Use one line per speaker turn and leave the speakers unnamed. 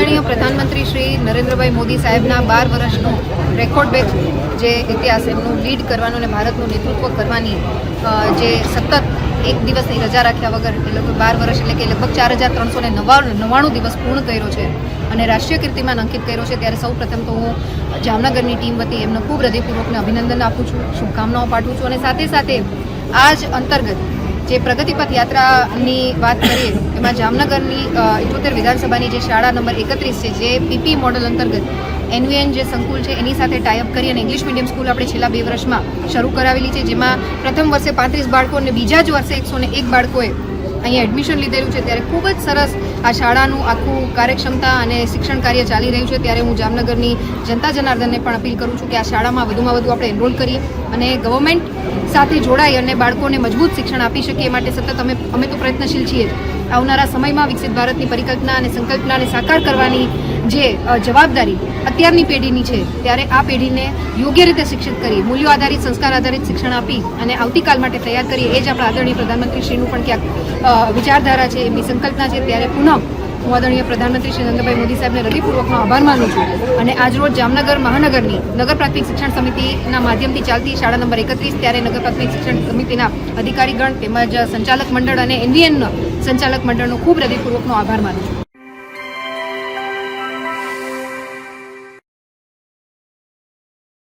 આદરણીય પ્રધાનમંત્રી શ્રી નરેન્દ્રભાઈ મોદી સાહેબના 12 વર્ષનો રેકોર્ડ બ્રેક જે ઇતિહાસ એમનું લીડ કરવાનું અને ભારતનું નેતૃત્વ કરવાની જે સતત એક દિવસની રજા રાખ્યા વગર એ લોકો 12 વર્ષ એટલે કે લગભગ 4399 દિવસ પૂર્ણ કર્યો છે અને રાષ્ટ્રીય કીર્તિમાન અંકિત કર્યો છે। ત્યારે સૌ પ્રથમ તો હું જામનગરની ટીમ વતી એમને ખૂબ હૃદયપૂર્વકને અભિનંદન આપું છું, શુભકામનાઓ પાઠવું છું અને સાથે સાથે આ જ અંતર્ગત જે પ્રગતિપથ યાત્રાની વાત કરીએ એમાં જામનગરની 78 વિધાનસભાની જે શાળા નંબર 31 છે જે પીપી મોડલ અંતર્ગત એનવીએન જે સંકુલ છે એની સાથે ટાઈઅપ કરી અને ઇંગ્લિશ મીડિયમ સ્કૂલ આપણે છેલ્લા 2 વર્ષમાં શરૂ કરાવેલી છે, જેમાં પ્રથમ વર્ષે 35 બાળકો અને બીજા જ વર્ષે 101 બાળકોએ અહીંયા એડમિશન લીધેલું છે। ત્યારે ખૂબ જ સરસ આ શાળાનું આખું કાર્યક્ષમતા અને શિક્ષણ કાર્ય ચાલી રહ્યું છે। ત્યારે હું જામનગરની જનતા જનાર્દનને પણ અપીલ કરું છું કે આ શાળામાં વધુમાં વધુ આપણે એનરોલ કરીએ અને ગવર્મેન્ટ સાથે જોડાઈ અને બાળકોને મજબૂત શિક્ષણ આપી શકીએ માટે સતત અમે તો પ્રયત્નશીલ છીએ। આવનારા સમયમાં વિકસિત ભારતની પરિકલ્પના અને સંકલ્પનાને સાકાર કરવાની જે જવાબદારી અત્યારની પેઢીની છે, ત્યારે આ પેઢીને યોગ્ય રીતે શિક્ષિત કરી મૂલ્યો આધારિત સંસ્કાર આધારિત શિક્ષણ આપી અને આવતીકાલ માટે તૈયાર કરીએ એ જ આપણા આદરણીય પ્રધાનમંત્રીશ્રીનું પણ ક્યાંક વિચારધારા છે, એમની સંકલ્પના છે। ત્યારે પુનઃ હું આદરણીય પ્રધાનમંત્રી શ્રી નરેન્દ્રભાઈ મોદી સાહેબને હૃદયપૂર્વકનો આભાર માનું છું અને આજરોજ જામનગર મહાનગરની નગર પ્રાથમિક શિક્ષણ સમિતિના માધ્યમથી ચાલતી શાળા નંબર 31 ત્યારે નગર પ્રાથમિક શિક્ષણ સમિતિના અધિકારીગણ તેમજ સંચાલક મંડળ અને એનવીએન સંચાલક મંડળનો ખૂબ હૃદયપૂર્વકનો આભાર માનું છું।